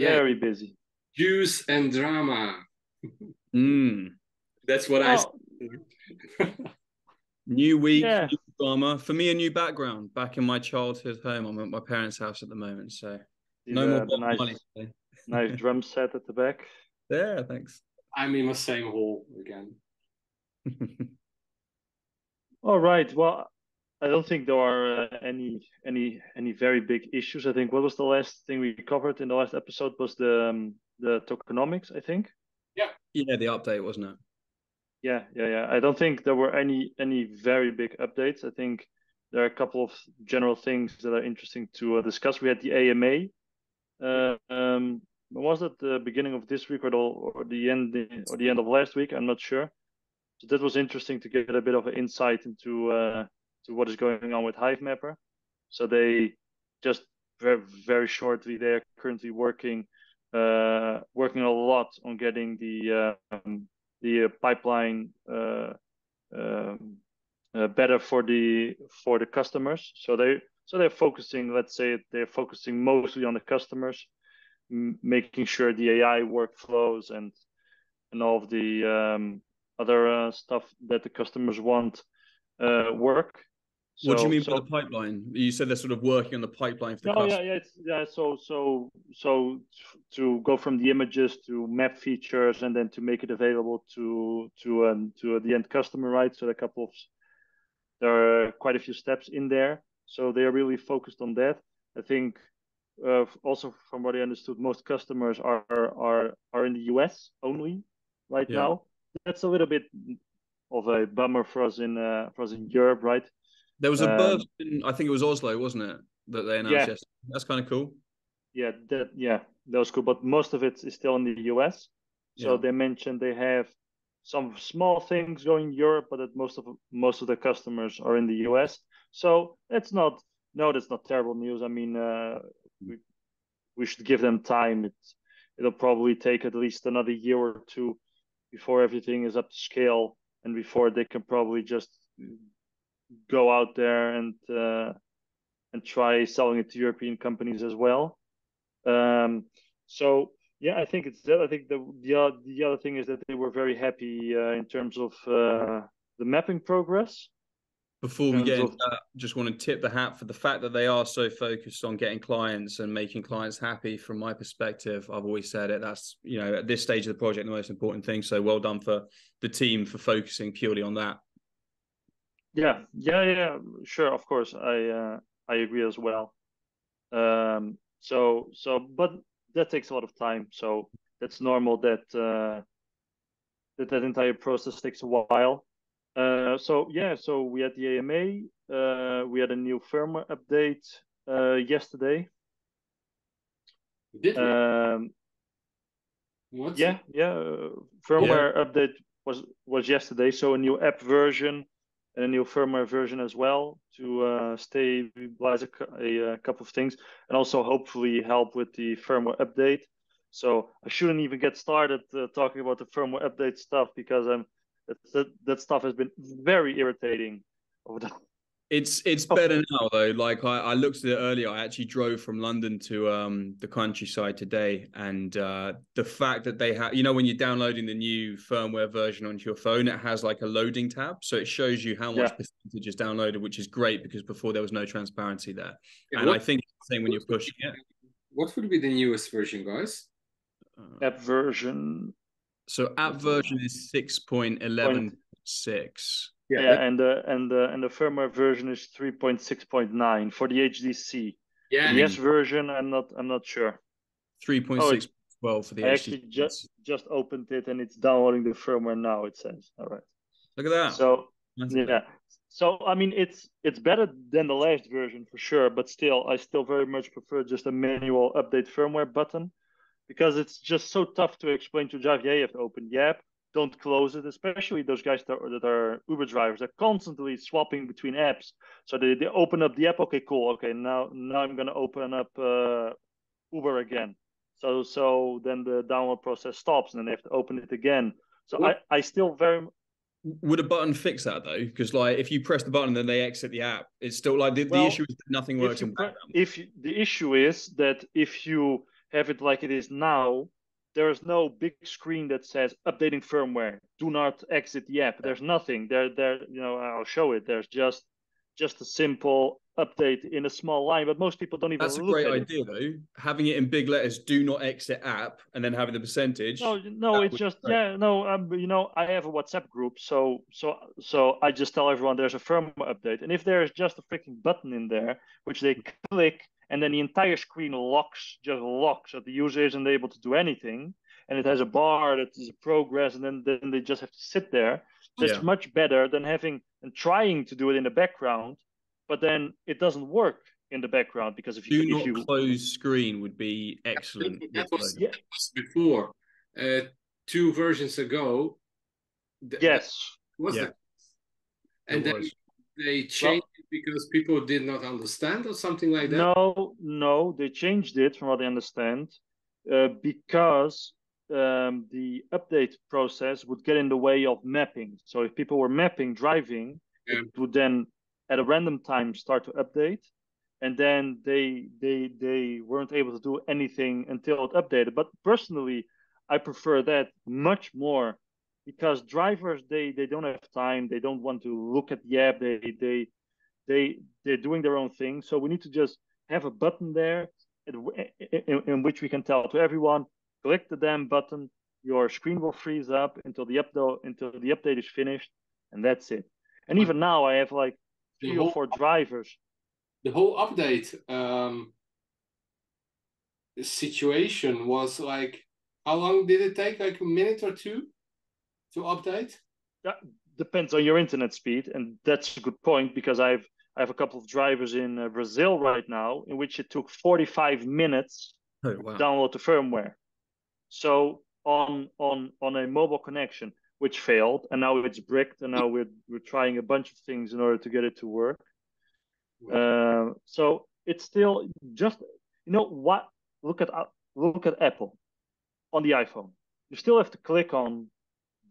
Yeah, Very busy. juice and drama. Mm. That's what I New week, Yeah. new drama. For me, a new background. Back in my childhood home, I'm at my parents' house at the moment, so no more The Bob Marley. nice drum set at the back. Yeah, thanks. I'm in the same hole again. All right. Well, I don't think there are any very big issues. I think what was the last thing we covered in the last episode was the tokenomics, I think. Yeah. Yeah, the update, wasn't it? Yeah. I don't think there were any very big updates. I think there are a couple of general things that are interesting to discuss. We had the AMA. Was it the beginning of this week or the end of last week? I'm not sure. So that was interesting to get a bit of an insight into to what is going on with Hivemapper. So they just very shortly, they are currently working a lot on getting the pipeline better for the customers. So they're focusing. Let's say they're focusing mostly on the customers, making sure the AI workflows and all of the other stuff that the customers want work. What do you mean by the pipeline? You said they're sort of working on the pipeline for the customer. So to go from the images to map features and then to make it available to the end customer, right? So there are quite a few steps in there. So they are really focused on that. I think also from what I understood, most customers are in the US only right now. That's a little bit of a bummer for us in Europe, right? There was a burst in, I think it was Oslo, wasn't it? That they announced yesterday. That's kind of cool. Yeah, that was cool. But most of it is still in the US. So they mentioned they have some small things going in Europe, but that most of the customers are in the US. So that's not terrible news. I mean, we should give them time. It'll probably take at least another year or two before everything is up to scale and before they can probably just go out there and try selling it to European companies as well. So yeah, I think it's that. I think the other thing is that they were very happy in terms of the mapping progress. Before we get into that, just want to tip the hat for the fact that they are so focused on getting clients and making clients happy. From my perspective, I've always said it. That's, at this stage of the project, the most important thing. So well done for the team for focusing purely on that. Yeah, sure, of course, I agree as well. But that takes a lot of time. So that's normal that that entire process takes a while. So we had the AMA. We had a new firmware update yesterday. Did we? Firmware update was yesterday. So a new app version and a new firmware version as well to stabilize a couple of things and also hopefully help with the firmware update. So I shouldn't even get started talking about the firmware update stuff because that stuff has been very irritating over the. It's better now though. Like I looked at it earlier. I actually drove from London to the countryside today, and the fact that they have, when you're downloading the new firmware version onto your phone, it has like a loading tab, so it shows you how much percentage is downloaded, which is great because before there was no transparency there. And I think it's the same when you're pushing it. What would be the newest version, guys? App version. So app version is 6.11.6. And the firmware version is 3.6.9 for the HDC. Yeah. The S version, I'm not sure. 3.6.12 for the HDC. I actually just opened it and it's downloading the firmware now. It says, all right. Look at that. So So I mean, it's better than the last version for sure, but I still very much prefer just a manual update firmware button because it's just so tough to explain to Java. Yeah, you have to open the app. Don't close it, especially those guys that are Uber drivers. They're constantly swapping between apps. So they open up the app. Okay, cool. Okay, now I'm going to open up Uber again. So then the download process stops, and then they have to open it again. So I still very. Would a button fix that though? Because like if you press the button and then they exit the app, it's still like the issue is that nothing works in background. The issue is that if you have it like it is now, there is no big screen that says updating firmware. Do not exit the app. There's nothing there. I'll show it. There's just a simple update in a small line, but most people don't even That's a look great at idea, though. Having it in big letters, do not exit app, and then having the percentage. No, it's just I have a WhatsApp group, so I just tell everyone there's a firmware update, and if there's just a freaking button in there which they click, and then the entire screen just locks, so the user isn't able to do anything, and it has a bar that is a progress, and then they just have to sit there. That's much better than having and trying to do it in the background, but then it doesn't work in the background because if you close screen would be excellent. That was before 2 versions ago. Yes, and then they changed it because people did not understand or something like that. No, they changed it from what I understand because the update process would get in the way of mapping. So if people were mapping driving, it would then at a random time start to update, and then they weren't able to do anything until it updated. But personally, I prefer that much more because drivers they don't have time, they don't want to look at the app, they're doing their own thing. So we need to just have a button there in which we can tell to everyone, click the damn button, your screen will freeze up until the update is finished, and that's it. And even now I have like 3 or 4 drivers. The whole update situation was like, how long did it take? Like a minute or 2 to update? That depends on your internet speed, and that's a good point because I have a couple of drivers in Brazil right now in which it took 45 minutes to download the firmware. So on a mobile connection, which failed, and now it's bricked, and now we're trying a bunch of things in order to get it to work. So it's still just what? Look at Apple on the iPhone. You still have to click on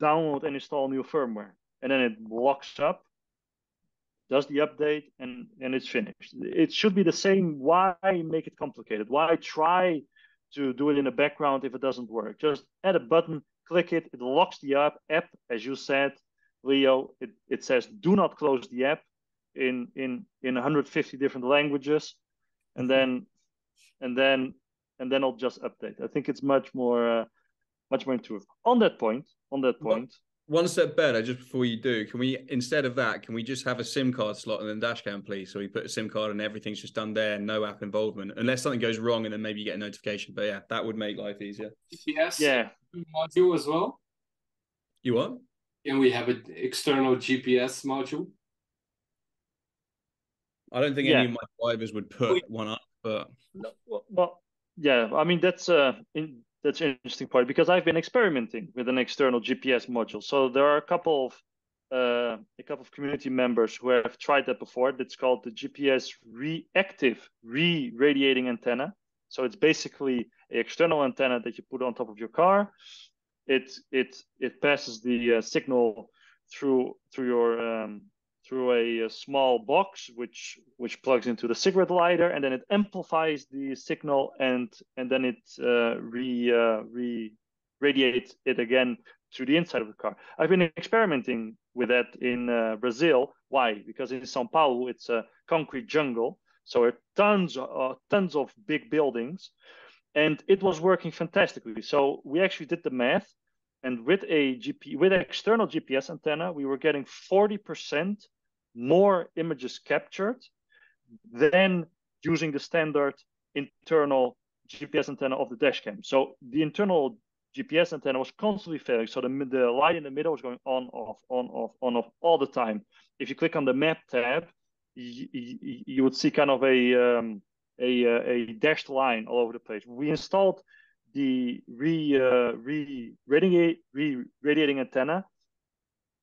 download and install new firmware, and then it locks up, does the update, and it's finished. It should be the same. Why make it complicated? Why try to do it in the background if it doesn't work? Just add a button, click it, it locks the app, as you said, Leo. It says do not close the app in 150 different languages, and then it'll just update. I think it's much more intuitive. On that point. One step better, just before you do, can we, instead of that, can we just have a SIM card slot and then dash cam, please? So we put a SIM card and everything's just done there, no app involvement, unless something goes wrong and then maybe you get a notification. But yeah, that would make life easier. GPS module as well. You what? Can we have an external GPS module? I don't think any of my drivers would put one up, but well, yeah. I mean that's an interesting point because I've been experimenting with an external GPS module. So there are a couple of community members who have tried that before. That's called the GPS reactive re-radiating antenna. So it's basically an external antenna that you put on top of your car. It passes the signal through a small box which plugs into the cigarette lighter, and then it amplifies the signal and then it radiates it again to the inside of the car. I've been experimenting with that in Brazil. Why? Because in São Paulo it's a concrete jungle, so there are tons of big buildings, and it was working fantastically. So we actually did the math, and with an external GPS antenna, we were getting 40% more images captured than using the standard internal GPS antenna of the dash cam. So the internal GPS antenna was constantly failing. So the light in the middle was going on, off all the time. If you click on the map tab, you would see kind of a dashed line all over the place. We installed the radiating antenna,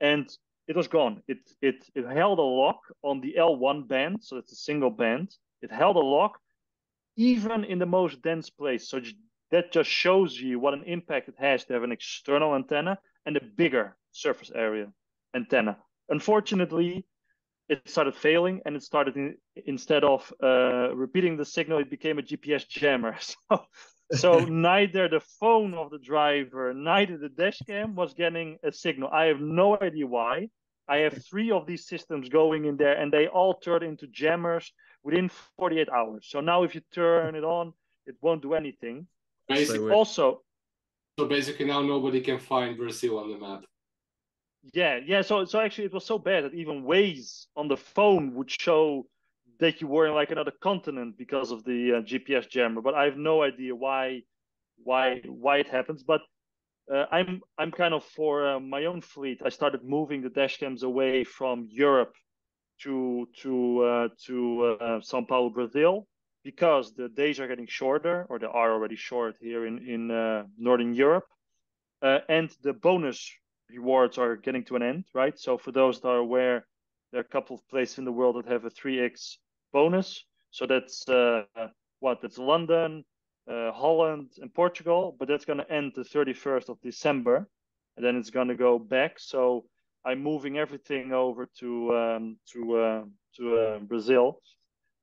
and it was gone. It held a lock on the L1 band, so it's a single band. It held a lock even in the most dense place. So that just shows you what an impact it has to have an external antenna and a bigger surface area antenna. Unfortunately, it started failing, and it started instead of repeating the signal, it became a GPS jammer. So neither the phone of the driver, neither the dash cam was getting a signal. I have no idea why. I have 3 of these systems going in there, and they all turn into jammers within 48 hours. So now if you turn it on, it won't do anything. Basically, also, so basically now nobody can find Brazil on the map. Yeah. So actually, it was so bad that even Waze on the phone would show that you were in like another continent because of the GPS jammer. But I have no idea why it happens. But I'm kind of for my own fleet. I started moving the dashcams away from Europe to São Paulo, Brazil, because the days are getting shorter, or they are already short here in Northern Europe, and the bonus rewards are getting to an end, right? So for those that are aware, there are a couple of places in the world that have a 3x bonus. So that's that's London, Holland, and Portugal, but that's going to end the 31st of December, and then it's going to go back. So I'm moving everything over to Brazil.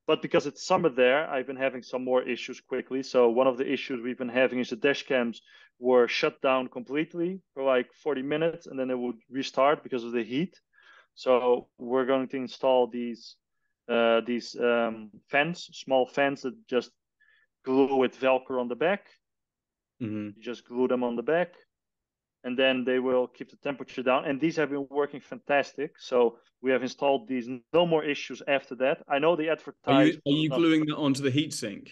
But because it's summer there, I've been having some more issues quickly. So one of the issues we've been having is the dash cams were shut down completely for like 40 minutes, and then it would restart because of the heat. So we're going to install these fans, small fans that just glue with Velcro on the back. Mm-hmm. You just glue them on the back, and then they will keep the temperature down. And these have been working fantastic. So we have installed these. No more issues after that. I know they advertise. Are you gluing that onto the heatsink?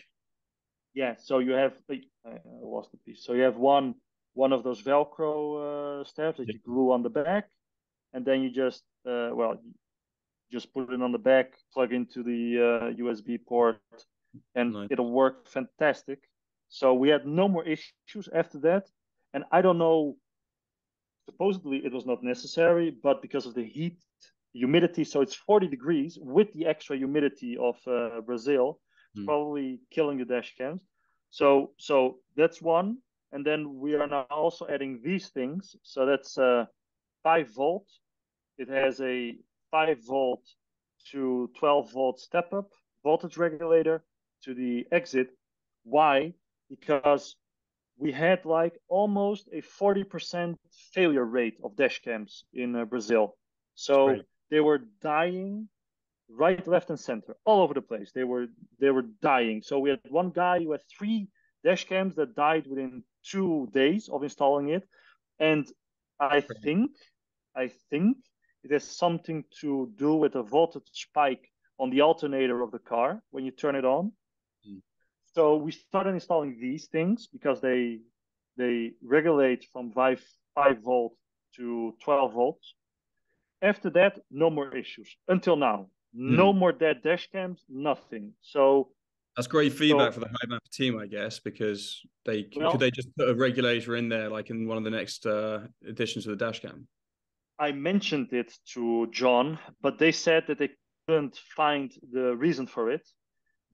Yeah. So you have. I lost the piece. So you have one of those Velcro straps that you glue on the back, and then you just just put it on the back, plug into the USB port, and nice. It'll work fantastic. So we had no more issues after that. And I don't know, supposedly it was not necessary, but because of the heat, humidity, so it's 40 degrees with the extra humidity of Brazil, it's probably killing the dash cams. So that's one. And then we are now also adding these things. So that's 5-volt. It has a 5-volt to 12-volt step up voltage regulator to the exit. Why? Because we had like almost a 40% failure rate of dash cams in Brazil. So they were dying right, left, and center, all over the place. They were dying. So we had one guy who had 3 dash cams that died within 2 days of installing it. And I think it has something to do with a voltage spike on the alternator of the car when you turn it on. So we started installing these things because they regulate from 5-volt to 12 volts. After that, no more issues until now. No more dead dash cams, nothing. So that's great feedback for the Hivemapper team, I guess, because could they just put a regulator in there, like in one of the next additions to the dash cam? I mentioned it to John, but they said that they couldn't find the reason for it.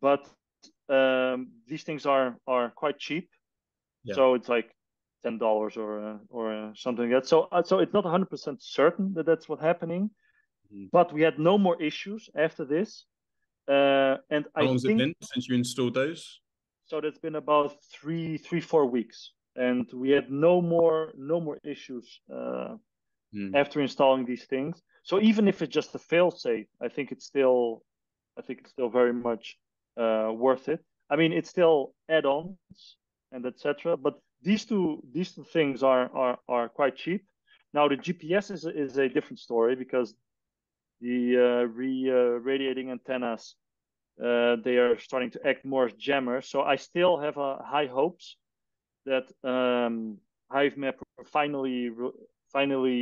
But these things are quite cheap, so it's like $10 or something like that. So it's not 100% certain that that's what's happening, but we had no more issues after this. And how long has it been since you installed those? So that's been about 3-4 weeks, and we had no more issues after installing these things. So even if it's just a fail-safe, I think it's still very much worth it. I mean, it's still add-ons and etc. But these two things are quite cheap. Now the GPS is a different story, because the radiating antennas, they are starting to act more as jammers. So I still have high hopes that Hivemapper finally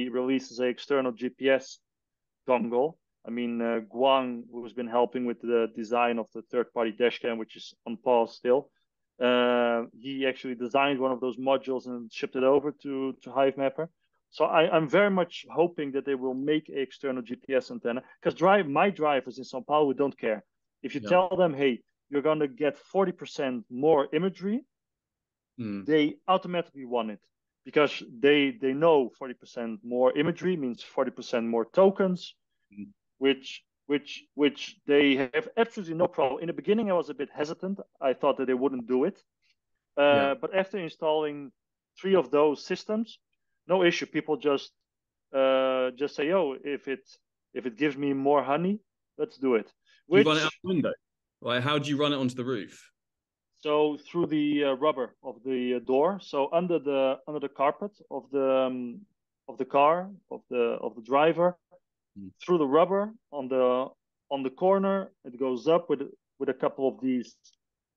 releases an external GPS dongle. I mean, Guang, who's been helping with the design of the third-party dashcam, which is on pause still, he actually designed one of those modules and shipped it over to Hivemapper. So I'm very much hoping that they will make an external GPS antenna, because my drivers in São Paulo don't care. If you tell them, hey, you're going to get 40% more imagery, they automatically want it, because they know 40% more imagery means 40% more tokens, which they have absolutely no problem. In the beginning, I was a bit hesitant. I thought that they wouldn't do it, But after installing 3 of those systems, no issue. People just say, "Oh, if it gives me more honey, let's do it." You run it out the window. Like, how do you run it onto the roof? So through the rubber of the door. So under the carpet of the car of the driver, through the rubber on the corner, it goes up with a couple of these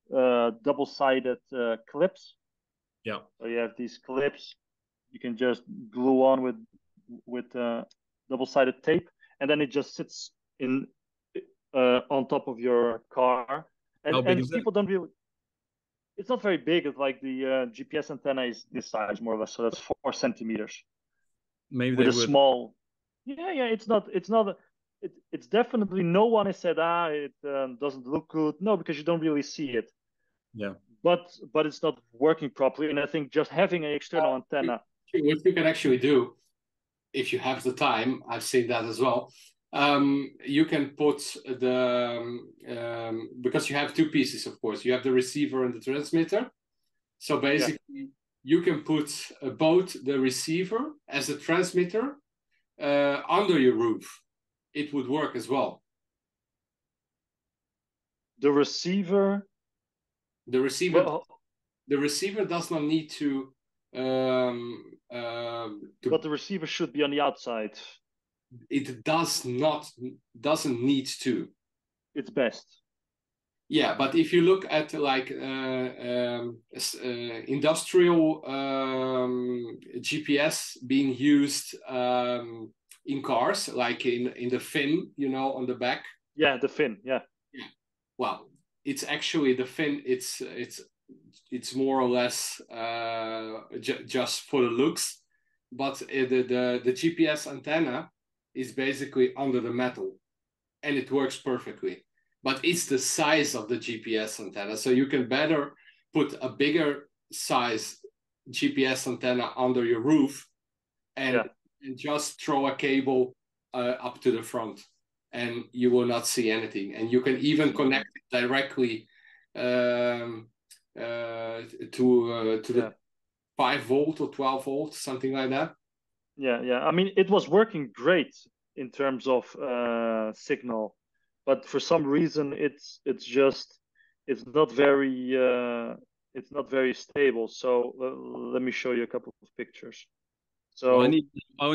double-sided clips. Yeah. So you have these clips you can just glue on with double-sided tape, and then it just sits in on top of your car. And, how big is people don't really. It's not very big. It's like the GPS antenna is this size, more or less. So that's 4 centimeters. Maybe with they a would. small. Yeah. It's not. It's definitely, no one has said it doesn't look good. No, because you don't really see it. Yeah. But it's not working properly, and I think just having an external antenna. What you can actually do, if you have the time, I've seen that as well. You can put because you have 2 pieces, of course. You have the receiver and the transmitter. So basically, you can put both the receiver as a transmitter under your roof. It would work as well. The receiver. The receiver does not need to. But the receiver should be on the outside. It doesn't need to. It's best. Yeah, but if you look at like industrial GPS being used in cars, like in the fin, on the back. Yeah, the fin. Yeah. Well, it's actually the fin. It's more or less just for the looks, but the GPS antenna is basically under the metal, and it works perfectly. But it's the size of the GPS antenna, so you can better put a bigger size GPS antenna under your roof, and just throw a cable up to the front, and you will not see anything. And you can even connect it directly to the 5 volt or 12 volt, something like that. Yeah. I mean, it was working great in terms of signal, but for some reason it's not very stable. So let me show you a couple of pictures. So I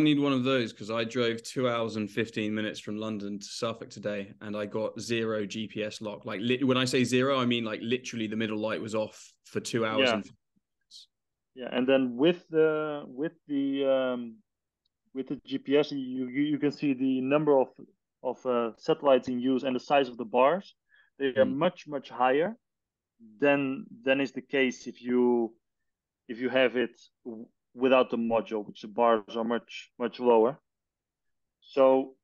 need one of those, because I drove 2 hours and 15 minutes from London to Suffolk today, and I got 0 GPS lock. Like, when I say 0, I mean like literally the middle light was off for 2 hours and 15 minutes. Yeah, and then with the GPS, you can see the number of satellites in use and the size of the bars. They are much higher than is the case if you have it without the module, which the bars are much lower. So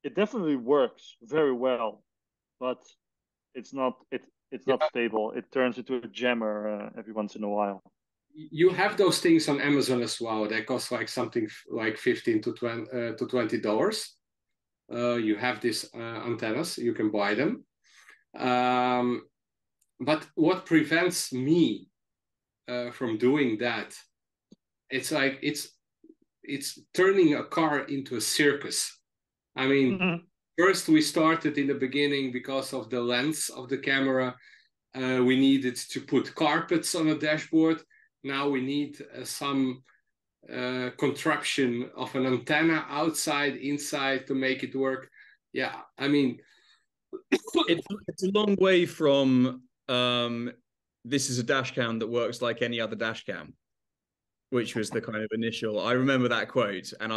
it definitely works very well, but it's not stable. It turns into a jammer every once in a while. You have those things on Amazon as well. They cost like something like $15 to $20. You have these antennas. You can buy them. But what prevents me from doing that? It's like it's turning a car into a circus. I mean, first we started in the beginning because of the lens of the camera. We needed to put carpets on the dashboard. Now we need some contraption of an antenna outside, inside to make it work. Yeah, I mean, it's a long way from this is a dash cam that works like any other dash cam, which was the kind of initial. I remember that quote, and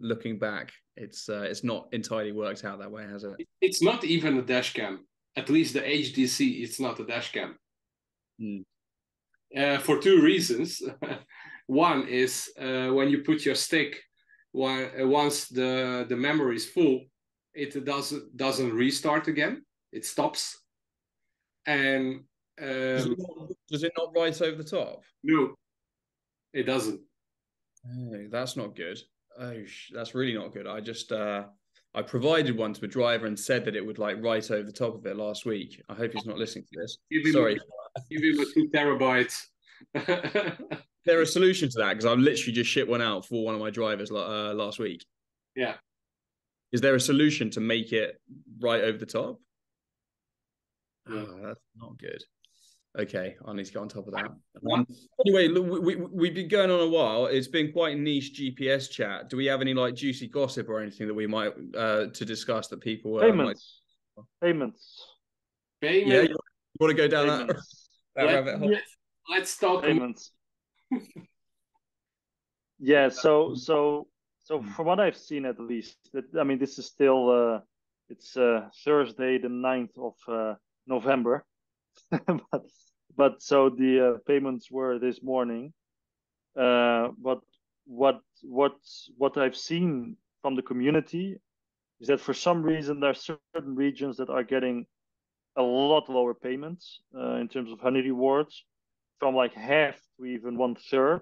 looking back, it's not entirely worked out that way, has it? It's not even a dash cam. At least the HDC, it's not a dash cam. For 2 reasons. One is when you put your stick, once the memory is full, it doesn't restart again. It stops. And does it not write over the top? No, it doesn't. Oh, that's not good. Oh, that's really not good. I I provided one to a driver and said that it would like write over the top of it last week. I hope he's not listening to this. Sorry. Give him a 2 terabytes. There a solution to that? Because I've literally just shipped one out for one of my drivers last week. Yeah. Is there a solution to make it right over the top? Yeah. Oh, that's not good. Okay, I need to get on top of that. Anyway, look, we've been going on a while. It's been quite niche GPS chat. Do we have any like juicy gossip or anything that we might to discuss that people Payments. Yeah, you want to go down that rabbit hole? Yeah. Let's talk payments. Yeah. So from what I've seen, at least, I mean, this is still it's Thursday, the 9th of November. but so the payments were this morning. But what I've seen from the community is that for some reason there are certain regions that are getting a lot lower payments in terms of honey rewards, from like half to even 1/3.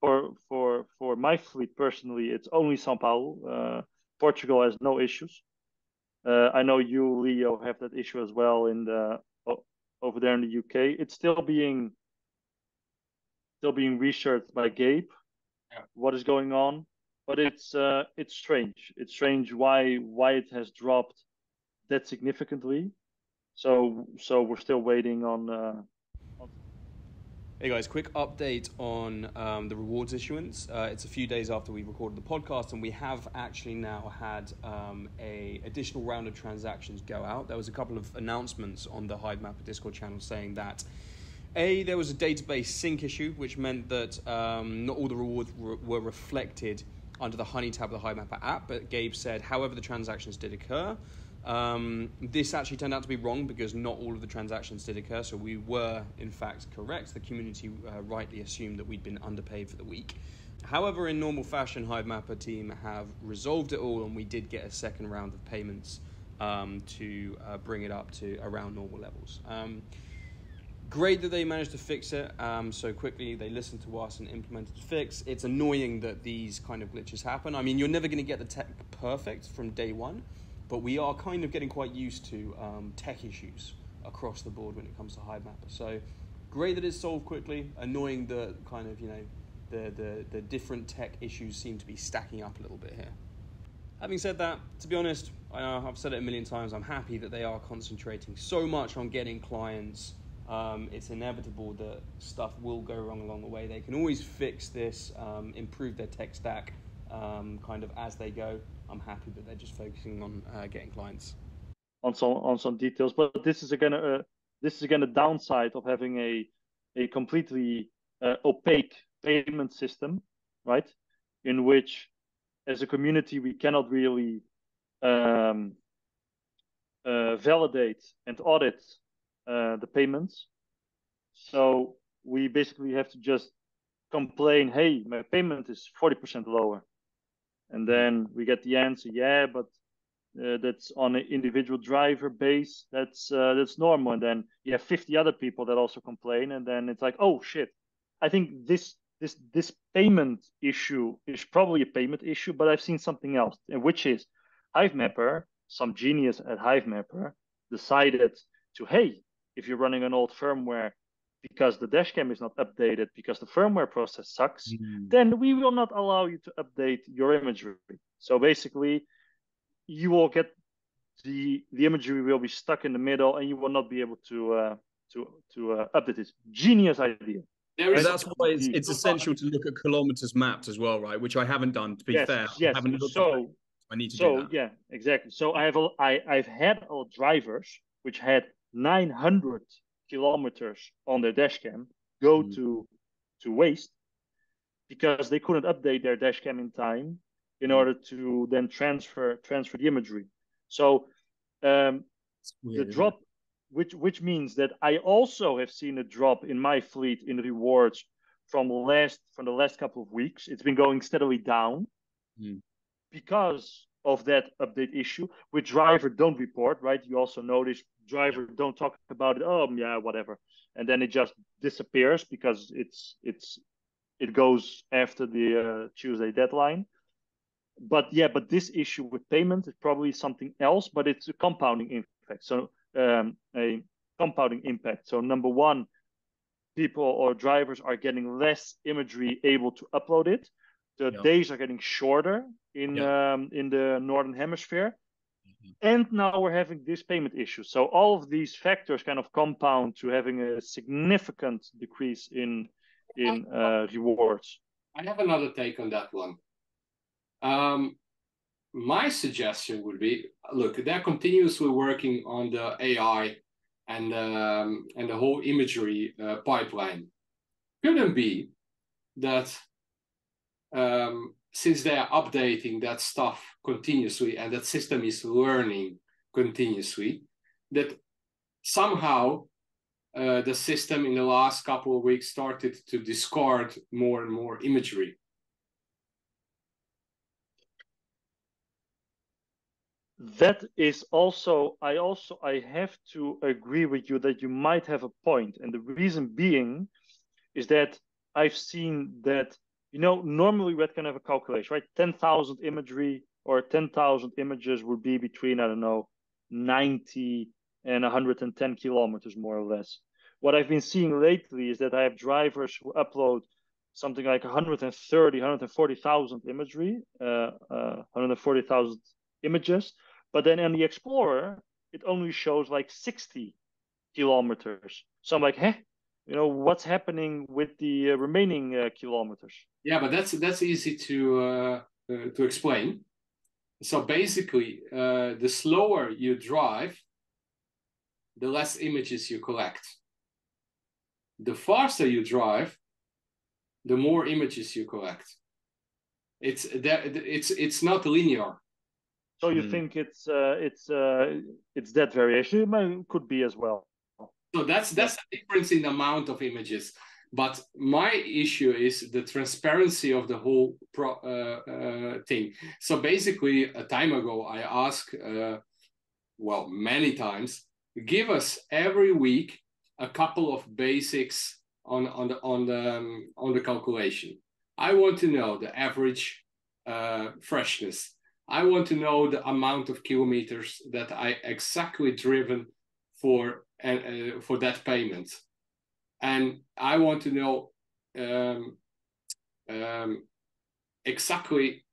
For my fleet personally, it's only São Paulo. Portugal has no issues. I know you, Leo, have that issue as well in the over there in the UK. It's still being researched by Gabe. Yeah. What is going on? But it's strange. It's strange why it has dropped that significantly. So we're still waiting on. Hey guys, quick update on the rewards issuance. It's a few days after we recorded the podcast, and we have actually now had a additional round of transactions go out. There was a couple of announcements on the Hivemapper Discord channel saying that there was a database sync issue, which meant that not all the rewards were reflected under the Honey tab of the Hivemapper app, but Gabe said, however, the transactions did occur. This actually turned out to be wrong because not all of the transactions did occur, so we were in fact correct. The community rightly assumed that we'd been underpaid for the week. However, in normal fashion, Hivemapper team have resolved it all, and we did get a second round of payments to bring it up to around normal levels. Great that they managed to fix it so quickly. They listened to us and implemented the fix. It's annoying that these kind of glitches happen. I mean, you're never going to get the tech perfect from day one, but we are kind of getting quite used to tech issues across the board when it comes to Hivemapper. So great that it's solved quickly. Annoying that kind of, the different tech issues seem to be stacking up a little bit here. Having said that, to be honest, I've said it a million times, I'm happy that they are concentrating so much on getting clients. It's inevitable that stuff will go wrong along the way. They can always fix this, improve their tech stack kind of as they go. I'm happy that they're just focusing on getting clients. On some details, but this is again a downside of having a completely opaque payment system, right? In which, as a community, we cannot really validate and audit the payments. So we basically have to just complain, hey, my payment is 40% lower. And then we get the answer, yeah, but that's on an individual driver base. That's normal. And then you have 50 other people that also complain. And then it's like, oh, shit. I think this payment issue is probably a payment issue, but I've seen something else, which is Hivemapper, some genius at Hivemapper decided to, hey, if you're running an old firmware because the dashcam is not updated because the firmware process sucks, then we will not allow you to update your imagery. So basically, you will get the imagery will be stuck in the middle, and you will not be able to update it. Genius idea. And that's why it's essential to look at kilometers mapped as well, right? Which I haven't done, to be fair. Yes. I haven't looked at it. I need to do that. Yeah, exactly. So I've had drivers which had 900 kilometers on their dashcam go to waste because they couldn't update their dashcam in time in order to then transfer the imagery. So the drop, which means that I also have seen a drop in my fleet in rewards from the last couple of weeks. It's been going steadily down because of that update issue, which driver don't report, right? You also notice driver don't talk about it. Oh yeah, whatever, and then it just disappears because it goes after the Tuesday deadline. but this issue with payment is probably something else, but it's a compounding impact. So a compounding impact. So number one, people or drivers are getting less imagery able to upload it. The days are getting shorter in the Northern Hemisphere. And now we're having this payment issue. So all of these factors kind of compound to having a significant decrease in rewards. I have another take on that one. My suggestion would be, look, they're continuously working on the AI and the whole imagery pipeline. Couldn't be that since they are updating that stuff continuously and that system is learning continuously, that somehow the system in the last couple of weeks started to discard more and more imagery. That is also, I have to agree with you that you might have a point. And the reason being is that I've seen that, normally we can have a calculation, right? 10,000 imagery or 10,000 images would be between, 90 and 110 kilometers, more or less. What I've been seeing lately is that I have drivers who upload something like 140,000 imagery, 140,000 images. But then in the Explorer, it only shows like 60 kilometers. So I'm like, what's happening with the remaining kilometers? Yeah, but that's easy to explain. So basically, the slower you drive, the less images you collect. The faster you drive, the more images you collect. It's not linear. So you think it's that variation? It could be as well. So that's the difference in the amount of images. But my issue is the transparency of the whole thing. So basically, a time ago, I asked, many times, give us every week a couple of basics on the calculation. I want to know the average freshness. I want to know the amount of kilometers that I exactly driven for that payment, and I want to know exactly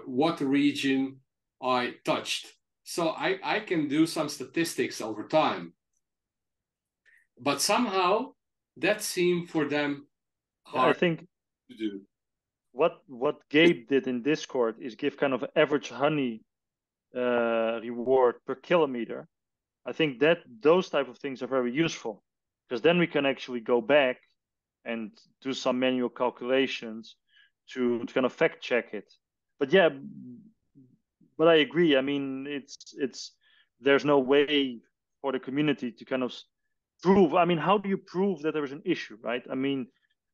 what region I touched, so I can do some statistics over time. But somehow that seemed for them hard to do. What Gabe did in Discord is give kind of average honey reward per kilometer. I think that those type of things are very useful, because then we can actually go back and do some manual calculations to kind of fact check it. But I agree. I mean, there's no way for the community to kind of prove. I mean, how do you prove that there is an issue, right? I mean,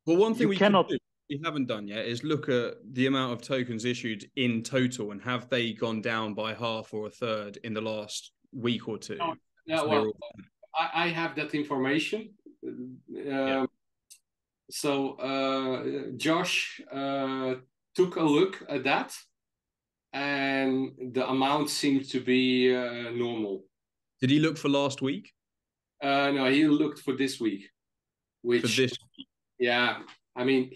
well, one thing we haven't done yet is look at the amount of tokens issued in total, and have they gone down by half or a third in the last week or two? I have that information. So Josh took a look at that, and the amount seemed to be normal. Did he look for last week? No, he looked for this week. Yeah. I mean,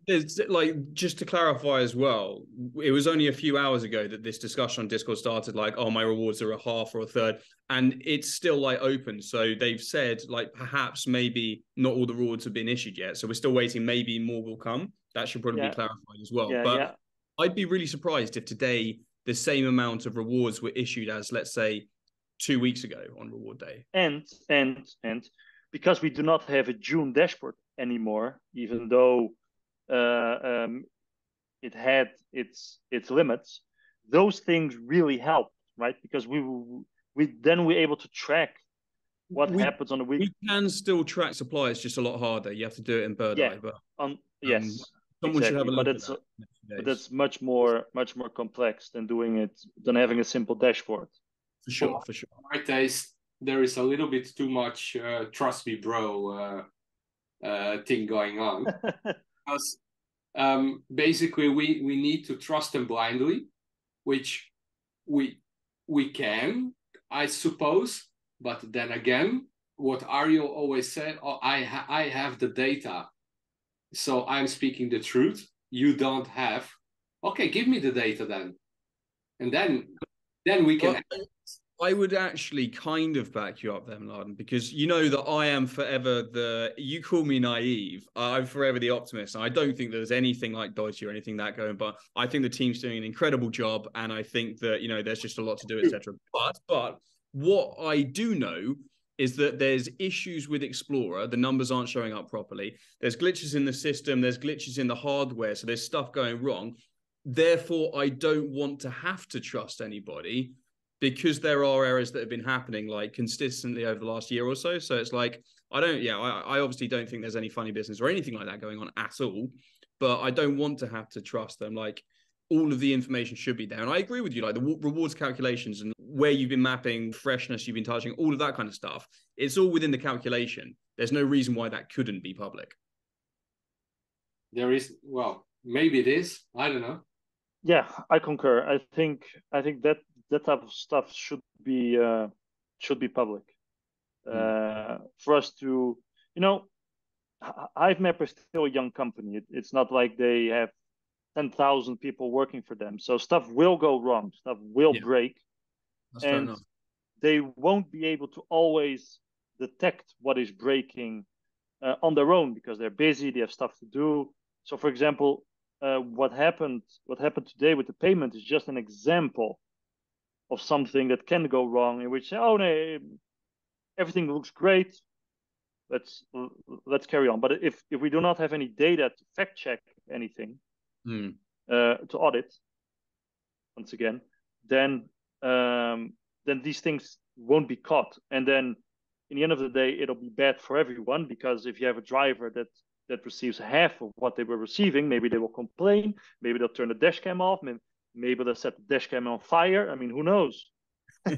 there's like, just to clarify as well, it was only a few hours ago that this discussion on Discord started, like, oh, my rewards are a half or a third, and it's still like open. So they've said like perhaps maybe not all the rewards have been issued yet. So we're still waiting. Maybe more will come. That should probably be clarified as well. But I'd be really surprised if today the same amount of rewards were issued as, let's say, 2 weeks ago on reward day. And because we do not have a June dashboard anymore, even though it had its limits, those things really help, right? Because we're able to track what happens on a week. We can still track suppliers, just a lot harder. You have to do it in bird eye, but yes, someone should have a look at that. But that's much more complex than having a simple dashboard. For sure. My taste, there is a little bit too much trust me, bro thing going on. Because basically we need to trust them blindly, which we can, I suppose. But then again, what Ariel always said, oh, I have the data, so I'm speaking the truth. You don't have. Okay, give me the data then, and then we can. I would actually kind of back you up there, Mladen, because you know that I am forever you call me naive. I'm forever the optimist. And I don't think there's anything like dodgy or anything that going, but I think the team's doing an incredible job. And I think that, you know, there's just a lot to do, etc. But what I do know is that there's issues with Explorer. The numbers aren't showing up properly. There's glitches in the system. There's glitches in the hardware. So there's stuff going wrong. Therefore, I don't want to have to trust anybody, because there are errors that have been happening like consistently over the last year or so. So it's like, I obviously don't think there's any funny business or anything like that going on at all, but I don't want to have to trust them. Like, all of the information should be there. And I agree with you, like the rewards calculations and where you've been mapping, freshness you've been touching, all of that kind of stuff. It's all within the calculation. There's no reason why that couldn't be public. There is, well, maybe it is. I don't know. Yeah, I concur. I think that type of stuff should be public. For us to, you know, Hivemapper is still a young company. It's not like they have 10,000 people working for them. So stuff will go wrong. Stuff will break. That's fair enough. They won't be able to always detect what is breaking on their own, because they're busy. They have stuff to do. So, for example, what happened today with the payment is just an example of something that can go wrong, in which, oh no, everything looks great, let's carry on. But if we do not have any data to fact check anything, to audit, once again, then these things won't be caught, and then in the end of the day, it'll be bad for everyone, because if you have a driver that receives half of what they were receiving, maybe they will complain, maybe they'll turn the dash cam off, maybe they'll set the dash cam on fire. I mean, who knows? I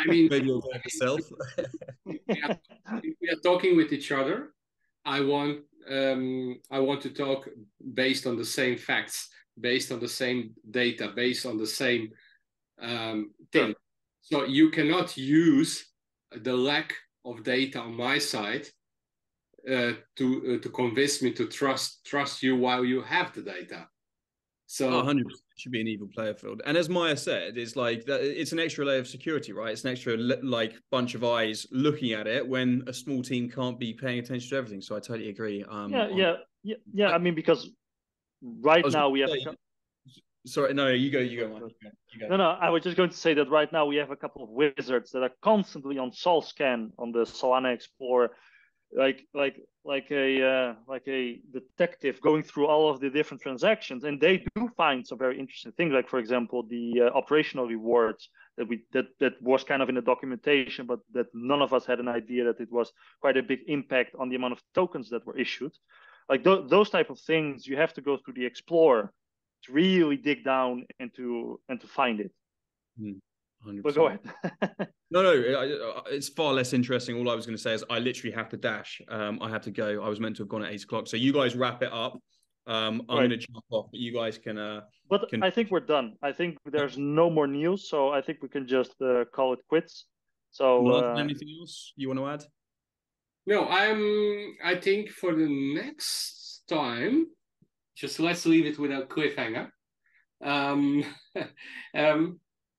mean, maybe you'll go yourself. If we are talking with each other, I want to talk based on the same facts, based on the same data, based on the same thing. So you cannot use the lack of data on my side to convince me to trust you while you have the data. So 100% should be an evil player field. And as Meije said, it's like that, it's an extra layer of security, right? It's an extra like bunch of eyes looking at it when a small team can't be paying attention to everything. So I totally agree. I mean, because right now we have. Sorry, no, you go. No, I was just going to say that right now we have a couple of wizards that are constantly on Sol Scan on the Solana Explorer, like a detective going through all of the different transactions, and they do find some very interesting things. Like, for example, the operational rewards that was kind of in the documentation, but that none of us had an idea that it was quite a big impact on the amount of tokens that were issued. Like those type of things, you have to go through the Explorer to really dig down and to find it. 100%. But go ahead. No, it's far less interesting. All I was going to say is I literally have to dash. I have to go. I was meant to have gone at 8 o'clock. So you guys wrap it up. I'm going to jump off, but you guys can. I think we're done. I think there's no more news, so I think we can just call it quits. So anything else you want to add? No, I think for the next time, just let's leave it with a cliffhanger.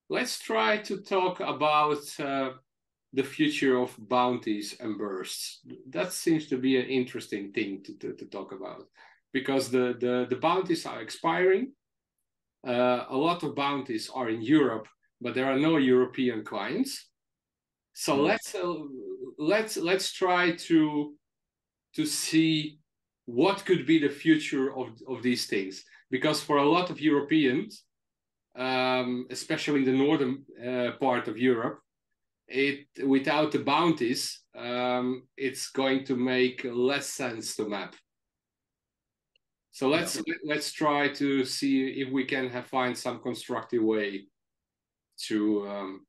Let's try to talk about the future of bounties and bursts. That seems to be an interesting thing to talk about, because the bounties are expiring. A lot of bounties are in Europe, but there are no European clients. So let's try to see what could be the future of these things, because for a lot of Europeans, especially in the northern part of Europe, without the bounties, it's going to make less sense to map. So let's try to see if we can find some constructive way to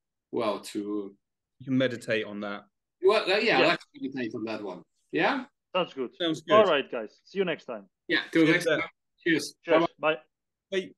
you can meditate on that. Well, let's meditate on that one. Yeah, sounds good. Sounds good. All right, guys. See you next time. Yeah, till next time. Cheers. Cheers. Bye. Bye.